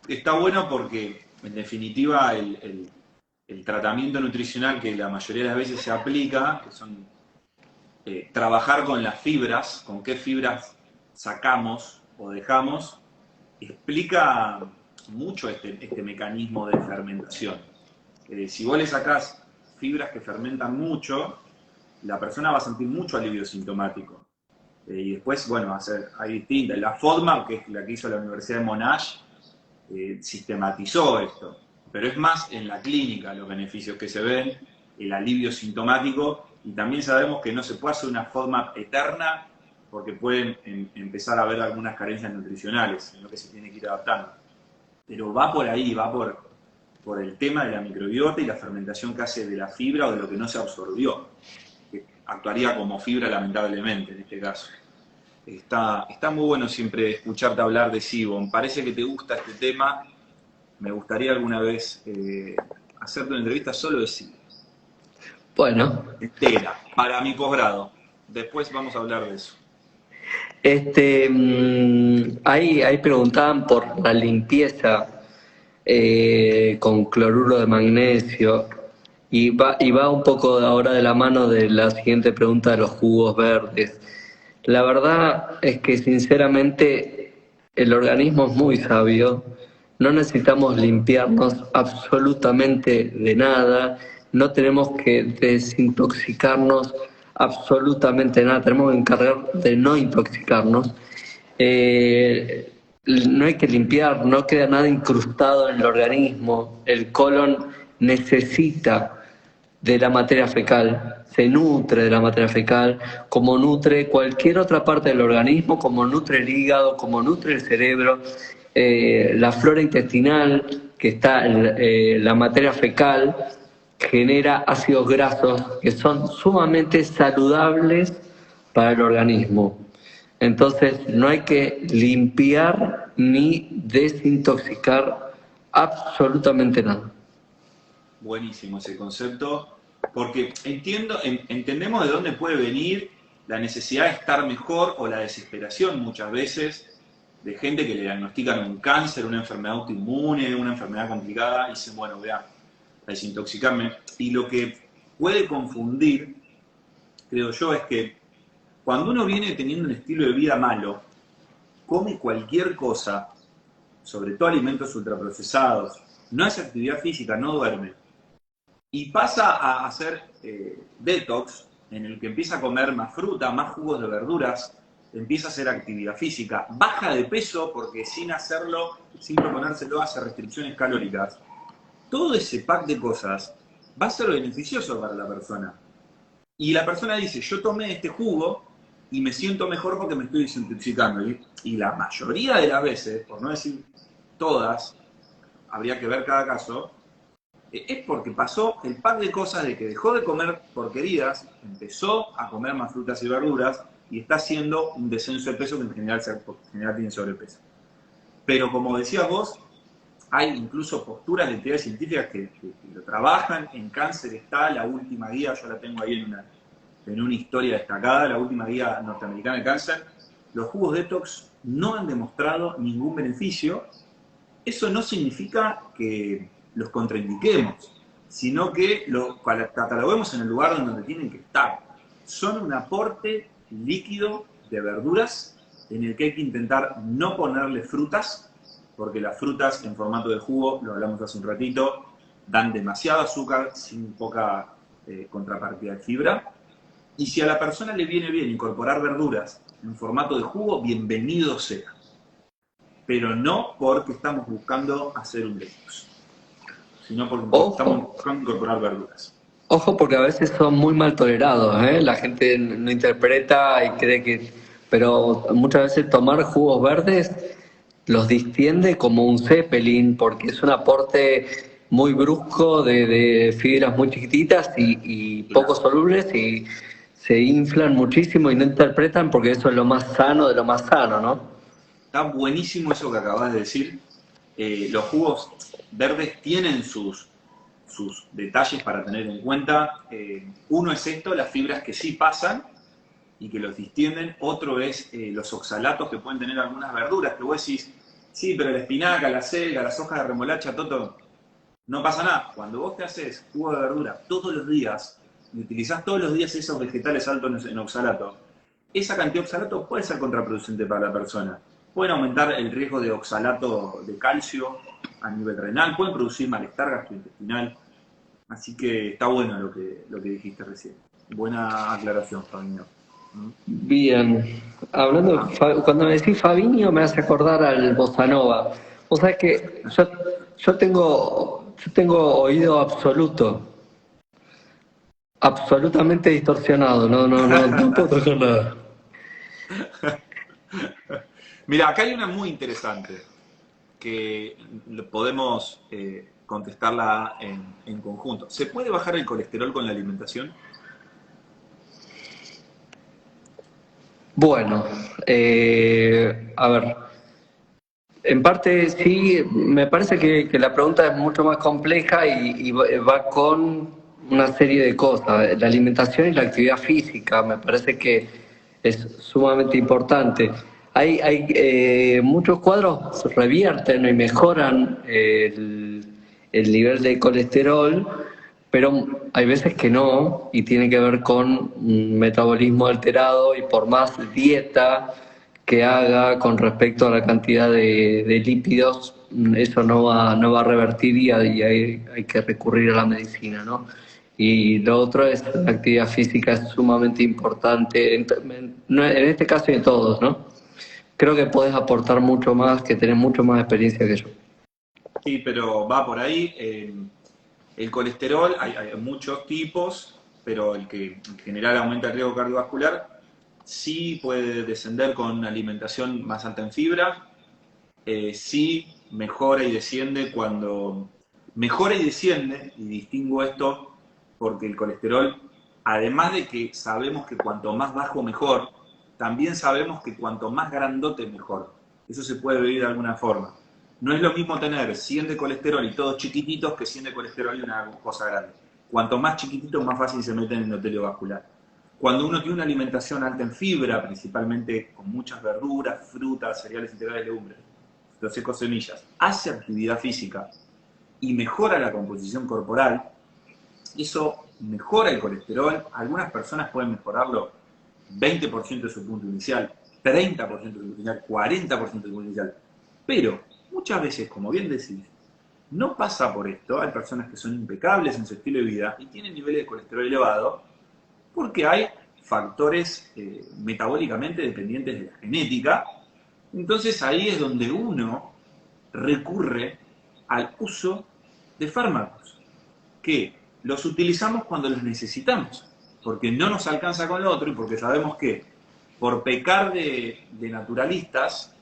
Está bueno porque, en definitiva, el tratamiento nutricional que la mayoría de las veces se aplica, que son trabajar con las fibras, con qué fibras sacamos o dejamos, explica mucho este mecanismo de fermentación. Si vos le sacás fibras que fermentan mucho, la persona va a sentir mucho alivio sintomático. Y después, bueno, hay distintas. La FODMAP, que es la que hizo la Universidad de Monash, sistematizó esto. Pero es más en la clínica los beneficios que se ven, el alivio sintomático, y también sabemos que no se puede hacer una FODMAP eterna porque pueden empezar a haber algunas carencias nutricionales, en lo que se tiene que ir adaptando. Pero va por ahí, va por el tema de la microbiota y la fermentación que hace de la fibra o de lo que no se absorbió, que actuaría como fibra lamentablemente en este caso. Está muy bueno siempre escucharte hablar de SIBO. Parece que te gusta este tema. Me gustaría alguna vez hacerte una entrevista solo de SIBO. Bueno. Entera, para mi posgrado. Después vamos a hablar de eso. Ahí preguntaban por la limpieza con cloruro de magnesio, y va un poco ahora de la mano de la siguiente pregunta de los jugos verdes. La verdad es que sinceramente el organismo es muy sabio, no necesitamos limpiarnos absolutamente de nada, no tenemos que desintoxicarnos absolutamente nada, tenemos que encargar de no intoxicarnos. No hay que limpiar, no queda nada incrustado en el organismo. El colon necesita de la materia fecal, se nutre de la materia fecal, como nutre cualquier otra parte del organismo, como nutre el hígado, como nutre el cerebro. La flora intestinal, que está en la materia fecal, genera ácidos grasos que son sumamente saludables para el organismo. Entonces no hay que limpiar ni desintoxicar absolutamente nada. Buenísimo ese concepto, porque entendemos de dónde puede venir la necesidad de estar mejor o la desesperación muchas veces de gente que le diagnostican un cáncer, una enfermedad autoinmune, una enfermedad complicada, y dicen, bueno, voy a desintoxicarme. Y lo que puede confundir, creo yo, es que cuando uno viene teniendo un estilo de vida malo, come cualquier cosa, sobre todo alimentos ultraprocesados, no hace actividad física, no duerme, y pasa a hacer detox, en el que empieza a comer más fruta, más jugos de verduras, empieza a hacer actividad física, baja de peso porque sin hacerlo, sin proponérselo, hace restricciones calóricas. Todo ese pack de cosas va a ser beneficioso para la persona. Y la persona dice, yo tomé este jugo y me siento mejor porque me estoy desintoxicando. Y la mayoría de las veces, por no decir todas, habría que ver cada caso, es porque pasó el par de cosas de que dejó de comer porquerías, empezó a comer más frutas y verduras y está haciendo un descenso de peso que en general tiene sobrepeso. Pero como decías vos, hay incluso posturas de teorías científicas que lo trabajan. En cáncer está la última guía, yo la tengo ahí en una historia destacada, la última guía norteamericana de cáncer. Los jugos detox no han demostrado ningún beneficio. Eso no significa que los contraindiquemos, sino que los cataloguemos en el lugar donde tienen que estar. Son un aporte líquido de verduras en el que hay que intentar no ponerle frutas, porque las frutas en formato de jugo, lo hablamos hace un ratito, dan demasiado azúcar sin poca contrapartida de fibra. Y si a la persona le viene bien incorporar verduras en formato de jugo, bienvenido sea. Pero no porque estamos buscando hacer un detox, sino porque estamos buscando incorporar verduras. Ojo, porque a veces son muy mal tolerados, ¿eh? La gente no interpreta y cree que... Pero muchas veces tomar jugos verdes los distiende como un Zeppelin, porque es un aporte muy brusco de fibras muy chiquititas y poco solubles, y se inflan muchísimo y no interpretan porque eso es lo más sano de lo más sano, ¿no? Está buenísimo eso que acabas de decir. Los jugos verdes tienen sus detalles para tener en cuenta. Uno es esto, las fibras que sí pasan y que los distienden. Otro es los oxalatos que pueden tener algunas verduras, que vos decís, sí, pero la espinaca, la selga, las hojas de remolacha, todo, no pasa nada. Cuando vos te haces jugo de verdura todos los días y utilizás todos los días esos vegetales altos en oxalato, esa cantidad de oxalato puede ser contraproducente para la persona. Pueden aumentar el riesgo de oxalato de calcio a nivel renal, pueden producir malestar gastrointestinal. Así que está bueno lo que dijiste recién. Buena aclaración, Fabinho. Bien, hablando, cuando me decís Fabinho me hace acordar al Bossa Nova. O sea que yo tengo oído absoluto, absolutamente distorsionado, no puedo tocar nada. Mira, acá hay una muy interesante que podemos contestarla en conjunto. ¿Se puede bajar el colesterol con la alimentación? Bueno, a ver, en parte sí, me parece que la pregunta es mucho más compleja y va con una serie de cosas. La alimentación y la actividad física me parece que es sumamente importante. Hay muchos cuadros revierten y mejoran el nivel de colesterol, pero hay veces que no, y tiene que ver con un metabolismo alterado, y por más dieta que haga con respecto a la cantidad de lípidos, eso no va a revertir, y hay que recurrir a la medicina, ¿no? Y lo otro es la actividad física, es sumamente importante, en este caso y en todos, ¿no? Creo que podés aportar mucho más, que tenés mucho más experiencia que yo. Sí, pero va por ahí. El colesterol, hay muchos tipos, pero el que en general aumenta el riesgo cardiovascular sí puede descender con una alimentación más alta en fibra. Sí mejora y desciende cuando... Mejora y desciende, y distingo esto porque el colesterol, además de que sabemos que cuanto más bajo mejor, también sabemos que cuanto más grandote, mejor. Eso se puede medir de alguna forma. No es lo mismo tener 100 de colesterol y todos chiquititos que 100 de colesterol y una cosa grande. Cuanto más chiquititos, más fácil se meten en el endotelio vascular. Cuando uno tiene una alimentación alta en fibra, principalmente con muchas verduras, frutas, cereales integrales, legumbres, frutos secos, semillas, hace actividad física y mejora la composición corporal, eso mejora el colesterol. Algunas personas pueden mejorarlo 20% de su punto inicial, 30% de su punto inicial, 40% de su punto inicial. Pero muchas veces, como bien decís, no pasa por esto. Hay personas que son impecables en su estilo de vida y tienen niveles de colesterol elevado porque hay factores metabólicamente dependientes de la genética. Entonces ahí es donde uno recurre al uso de fármacos, que los utilizamos cuando los necesitamos, porque no nos alcanza con lo otro y porque sabemos que por pecar de naturalistas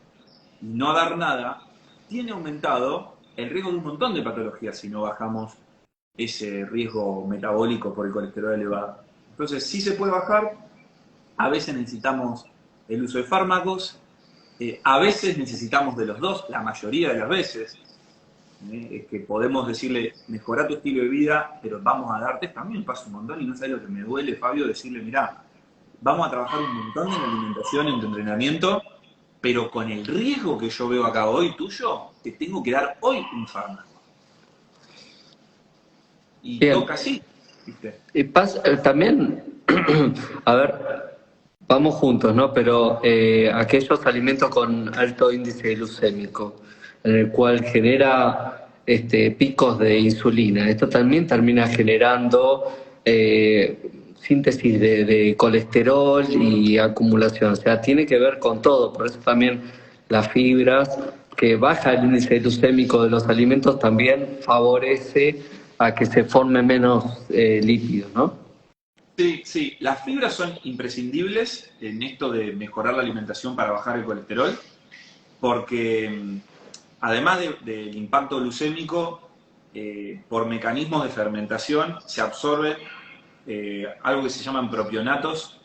y no dar nada, tiene aumentado el riesgo de un montón de patologías si no bajamos ese riesgo metabólico por el colesterol elevado. Entonces sí se puede bajar, a veces necesitamos el uso de fármacos, a veces necesitamos de los dos, la mayoría de las veces. Es que podemos decirle, mejora tu estilo de vida, pero vamos a darte, también pasa un montón y no sabes lo que me duele, Fabio, decirle, mirá, vamos a trabajar un montón en alimentación, en tu entrenamiento, pero con el riesgo que yo veo acá hoy tuyo, te tengo que dar hoy un fármaco. Y Bien. toca así, ¿viste? Y pasa, también, a ver, vamos juntos, ¿no? Pero aquellos alimentos con alto índice glucémico, en el cual genera picos de insulina, esto también termina generando síntesis de colesterol y acumulación, o sea, tiene que ver con todo, por eso también las fibras, que baja el índice glucémico de los alimentos, también favorece a que se forme menos lípidos, ¿no? Sí, sí, las fibras son imprescindibles en esto de mejorar la alimentación para bajar el colesterol, porque además del impacto glucémico, por mecanismos de fermentación se absorbe algo que se llaman propionatos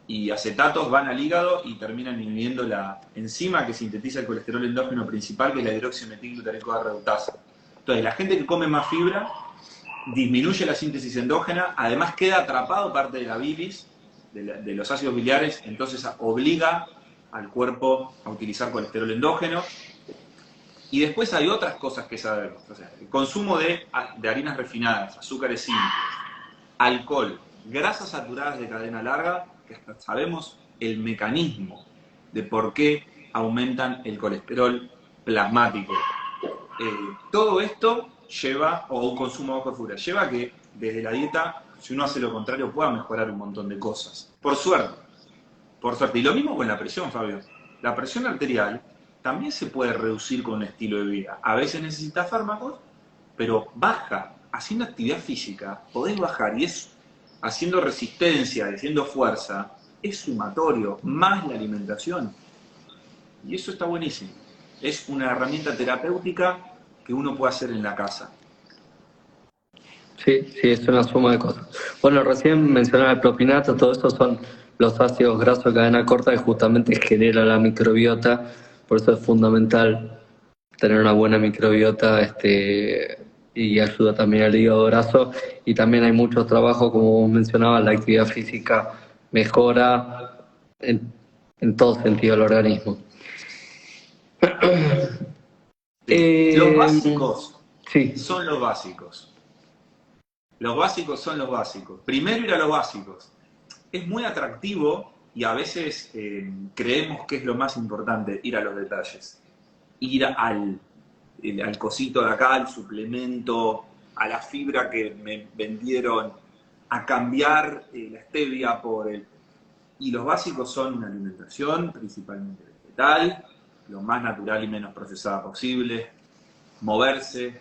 y acetatos, van al hígado y terminan inhibiendo la enzima que sintetiza el colesterol endógeno principal, que es la hidroximetilglutaricoa reductasa. Entonces, la gente que come más fibra disminuye la síntesis endógena, además queda atrapado parte de la bilis, de los ácidos biliares, entonces obliga al cuerpo a utilizar colesterol endógeno. Y después hay otras cosas que sabemos, o sea, el consumo de harinas refinadas, azúcares simples, alcohol, grasas saturadas de cadena larga, que hasta sabemos el mecanismo de por qué aumentan el colesterol plasmático. Todo esto lleva, o un consumo bajo de fibra, lleva a que desde la dieta, si uno hace lo contrario, pueda mejorar un montón de cosas. Por suerte. Por suerte. Y lo mismo con la presión, Fabio. La presión arterial también se puede reducir con un estilo de vida. A veces necesitas fármacos, pero baja. Haciendo actividad física, podés bajar, y es haciendo resistencia, haciendo fuerza, es sumatorio, más la alimentación. Y eso está buenísimo. Es una herramienta terapéutica que uno puede hacer en la casa. Sí, sí, es una suma de cosas. Bueno, recién mencionaba el propinato, todo eso son los ácidos grasos de cadena corta que justamente genera la microbiota, por eso es fundamental tener una buena microbiota y ayuda también al hígado graso. Y también hay muchos trabajos, como vos mencionabas, la actividad física mejora en todo sentido el organismo. Los básicos sí. son los básicos. Los básicos son los básicos. Primero ir a los básicos. Es muy atractivo y a veces creemos que es lo más importante, ir a los detalles. Ir al cosito de acá, al suplemento, a la fibra que me vendieron, a cambiar la stevia por el... Y los básicos son una alimentación principalmente vegetal, lo más natural y menos procesada posible, moverse,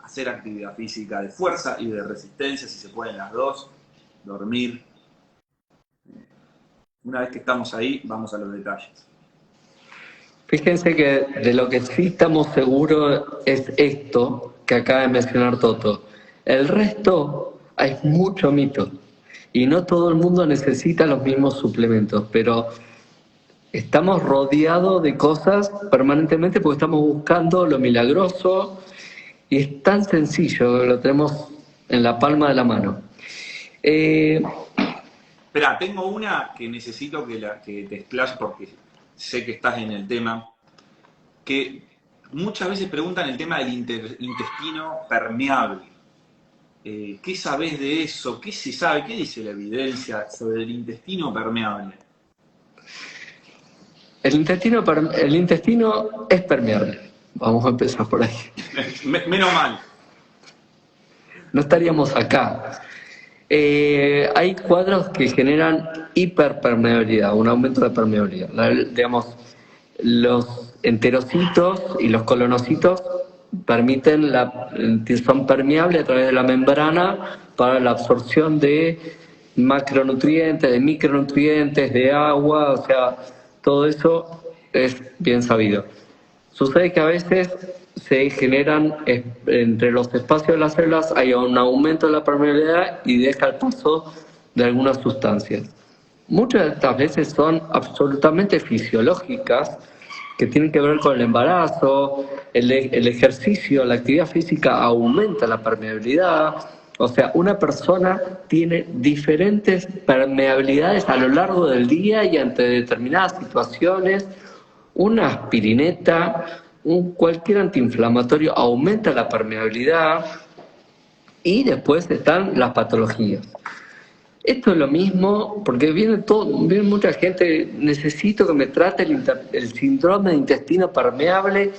hacer actividad física de fuerza y de resistencia, si se pueden las dos, dormir. Una vez que estamos ahí, vamos a los detalles. Fíjense que de lo que sí estamos seguros es esto que acaba de mencionar Toto. El resto hay mucho mito y no todo el mundo necesita los mismos suplementos, pero estamos rodeados de cosas permanentemente porque estamos buscando lo milagroso y es tan sencillo, lo tenemos en la palma de la mano. Eh, Espera, tengo una que necesito que te explayes porque sé que estás en el tema, que muchas veces preguntan el tema del intestino permeable. ¿Qué sabés de eso? ¿Qué se sabe? ¿Qué dice la evidencia sobre el intestino permeable? el intestino es permeable. Vamos a empezar por ahí. Menos mal. No estaríamos acá. Hay cuadros que generan hiperpermeabilidad, un aumento de permeabilidad. Digamos, los enterocitos y los colonocitos son permeables a través de la membrana para la absorción de macronutrientes, de micronutrientes, de agua, o sea, todo eso es bien sabido. Sucede que a veces se generan entre los espacios de las células, hay un aumento de la permeabilidad y deja el paso de algunas sustancias. Muchas de estas veces son absolutamente fisiológicas, que tienen que ver con el embarazo, el ejercicio, la actividad física aumenta la permeabilidad. O sea, una persona tiene diferentes permeabilidades a lo largo del día y ante determinadas situaciones. Una aspirineta, cualquier antiinflamatorio aumenta la permeabilidad y después están las patologías. Esto es lo mismo, porque viene mucha gente, necesito que me trate el síndrome de intestino permeable.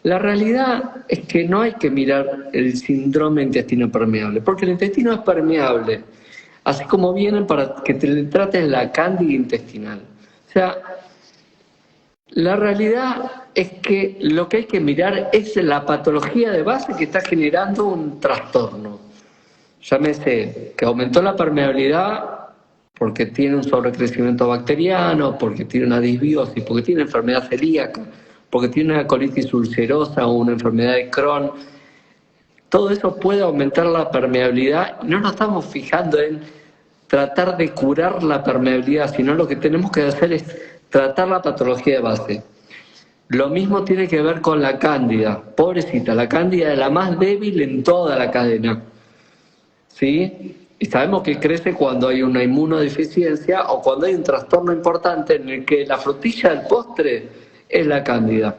La realidad es que no hay que mirar el síndrome de intestino permeable, porque el intestino es permeable, así como vienen para que te le trates la cándida intestinal. O sea, la realidad es que lo que hay que mirar es la patología de base que está generando un trastorno. Llámese que aumentó la permeabilidad porque tiene un sobrecrecimiento bacteriano, porque tiene una disbiosis, porque tiene enfermedad celíaca, porque tiene una colitis ulcerosa o una enfermedad de Crohn. Todo eso puede aumentar la permeabilidad y no nos estamos fijando en tratar de curar la permeabilidad, sino lo que tenemos que hacer es tratar la patología de base. Lo mismo tiene que ver con la cándida. Pobrecita, la cándida es la más débil en toda la cadena. ¿Sí? Y sabemos que crece cuando hay una inmunodeficiencia o cuando hay un trastorno importante en el que la frutilla del postre es la cándida.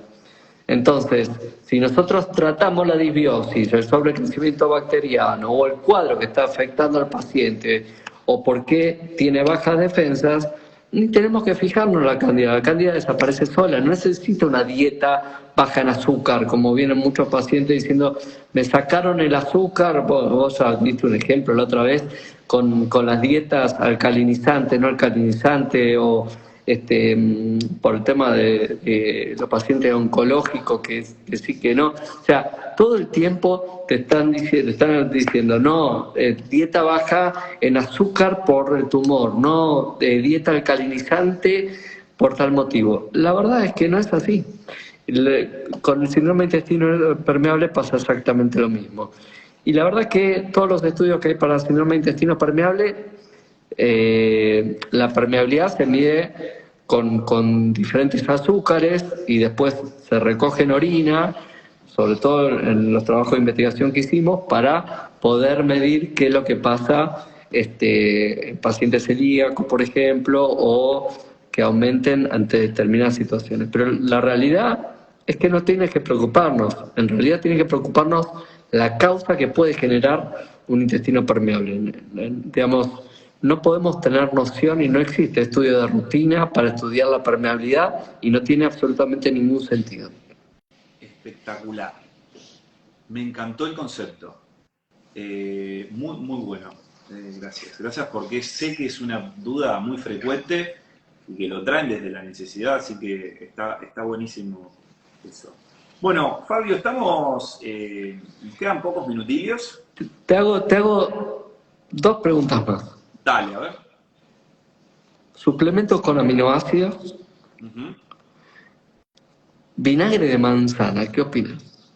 Entonces, si nosotros tratamos la disbiosis, el sobrecrecimiento bacteriano o el cuadro que está afectando al paciente o por qué tiene bajas defensas, ni tenemos que fijarnos en la cándida. La cándida desaparece sola, no necesita una dieta baja en azúcar, como vienen muchos pacientes diciendo, me sacaron el azúcar. Vos has visto un ejemplo la otra vez con las dietas alcalinizantes, no alcalinizantes, o por el tema de los pacientes oncológicos que sí que no. O sea, todo el tiempo te están diciendo no, dieta baja en azúcar por el tumor, no, dieta alcalinizante por tal motivo. La verdad es que no es así. Con el síndrome de intestino permeable pasa exactamente lo mismo. Y la verdad que todos los estudios que hay para el síndrome de intestino permeable, la permeabilidad se mide con diferentes azúcares y después se recoge en orina, sobre todo en los trabajos de investigación que hicimos, para poder medir qué es lo que pasa en pacientes celíacos, por ejemplo, o que aumenten ante determinadas situaciones. Pero la realidad es que no tiene que preocuparnos, en realidad tiene que preocuparnos la causa que puede generar un intestino permeable. Digamos, no podemos tener noción y no existe estudio de rutina para estudiar la permeabilidad y no tiene absolutamente ningún sentido. Espectacular. Me encantó el concepto. Muy, muy bueno. Gracias. Gracias porque sé que es una duda muy frecuente y que lo traen desde la necesidad, así que está buenísimo eso. Bueno, Fabio, estamos... quedan pocos minutillos. Te hago dos preguntas más. Dale, a ver. Suplementos con aminoácidos. Vinagre de manzana, ¿qué opinas?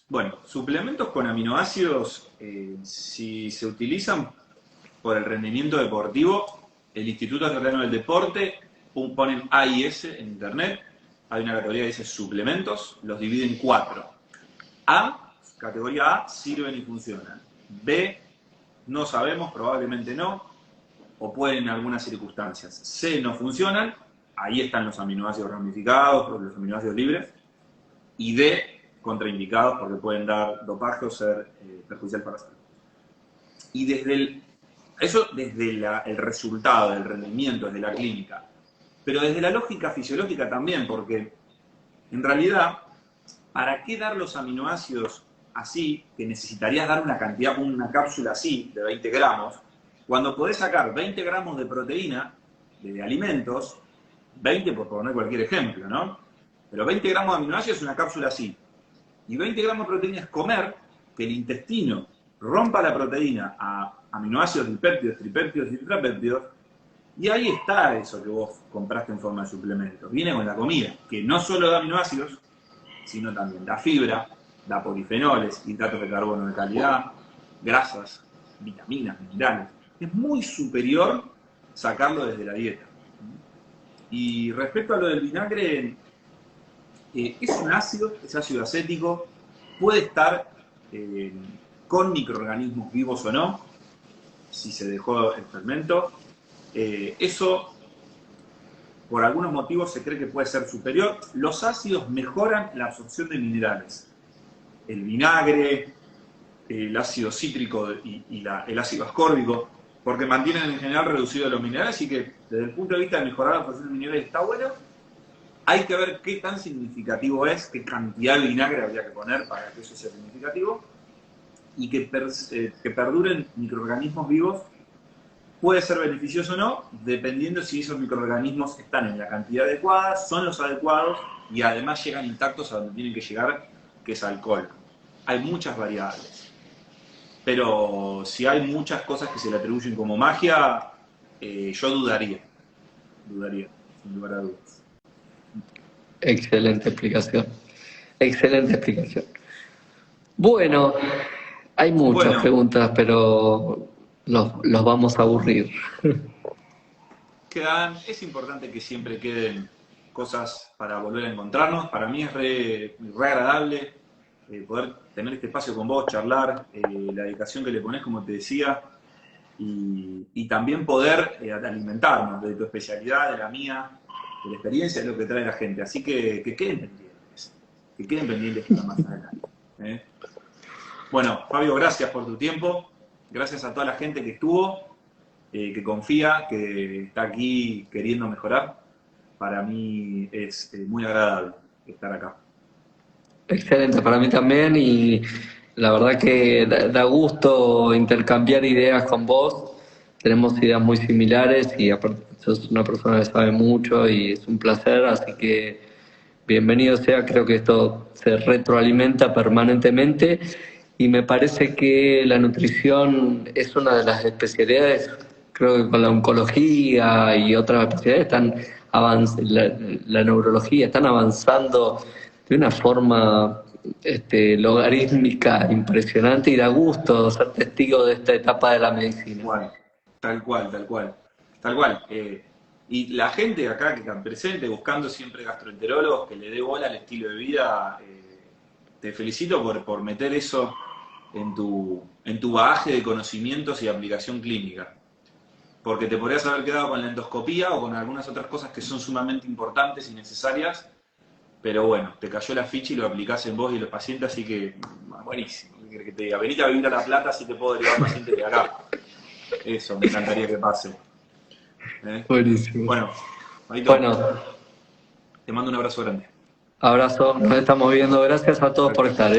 Bueno, suplementos con aminoácidos, si se utilizan por el rendimiento deportivo, el Instituto Argentino del Deporte ponen A y S en internet, hay una categoría que dice suplementos, los dividen en 4. A, categoría A, sirven y funcionan. B, no sabemos, probablemente no, o pueden en algunas circunstancias. C, no funcionan, ahí están los aminoácidos ramificados, los aminoácidos libres. Y D, contraindicados porque pueden dar dopaje o ser perjudicial para la salud. Y desde el resultado, del rendimiento, desde la clínica, pero desde la lógica fisiológica también, porque en realidad, ¿para qué dar los aminoácidos así, que necesitarías dar una cápsula así, de 20 gramos, cuando podés sacar 20 gramos de proteína de alimentos, 20 por poner cualquier ejemplo, ¿no? Pero 20 gramos de aminoácidos es una cápsula así. Y 20 gramos de proteína es comer, que el intestino rompa la proteína a aminoácidos dipéptidos, tripéptidos y tetrapéptidos, y ahí está eso que vos compraste en forma de suplemento. Viene con la comida, que no solo da aminoácidos, sino también da fibra, da polifenoles, hidratos de carbono de calidad, grasas, vitaminas, minerales. Es muy superior sacarlo desde la dieta. Y respecto a lo del vinagre, es un ácido, es ácido acético, puede estar con microorganismos vivos o no, si se dejó el fermento. Eso, por algunos motivos, se cree que puede ser superior. Los ácidos mejoran la absorción de minerales. El vinagre, el ácido cítrico y el ácido ascórbico, porque mantienen en general reducidos los minerales, así que desde el punto de vista de mejorar la absorción de minerales está bueno. Hay que ver qué tan significativo es, qué cantidad de vinagre habría que poner para que eso sea significativo, y que perduren microorganismos vivos puede ser beneficioso o no, dependiendo si esos microorganismos están en la cantidad adecuada, son los adecuados y además llegan intactos a donde tienen que llegar, que es alcohol. Hay muchas variables, pero si hay muchas cosas que se le atribuyen como magia, yo dudaría, sin lugar a dudas. Excelente explicación. Excelente explicación. Bueno, hay muchas preguntas, pero los vamos a aburrir. Es importante que siempre queden cosas para volver a encontrarnos. Para mí es re agradable poder tener este espacio con vos, charlar, la dedicación que le ponés, como te decía, y también poder alimentarnos de tu especialidad, de la mía, de la experiencia, de lo que trae la gente. Así que queden pendientes para más adelante. Bueno, Fabio, gracias por tu tiempo, gracias a toda la gente que estuvo, que confía, que está aquí queriendo mejorar. Para mí es muy agradable estar acá. Excelente, para mí también, y la verdad que da gusto intercambiar ideas con vos. Tenemos ideas muy similares y aparte sos una persona que sabe mucho y es un placer, así que bienvenido sea. Creo que esto se retroalimenta permanentemente y me parece que la nutrición es una de las especialidades, creo que con la oncología y otras especialidades la neurología están avanzando de una forma logarítmica impresionante, y da gusto ser testigo de esta etapa de la medicina. Tal cual. Y la de acá que están presente, buscando siempre gastroenterólogos que le dé bola al estilo de vida, te felicito por meter eso en tu bagaje de conocimientos y aplicación clínica. Porque te podrías haber quedado con la endoscopía o con algunas otras cosas que son sumamente importantes y necesarias, pero bueno, te cayó la ficha y lo aplicás en vos y en los pacientes, así que buenísimo. ¿Qué querés que te diga? Venite a vivir a La Plata, así te puedo derivar pacientes de acá. Eso, me encantaría que pase. Buenísimo. Bueno, te mando un abrazo grande. Abrazo, nos estamos viendo. Gracias a todos por estar.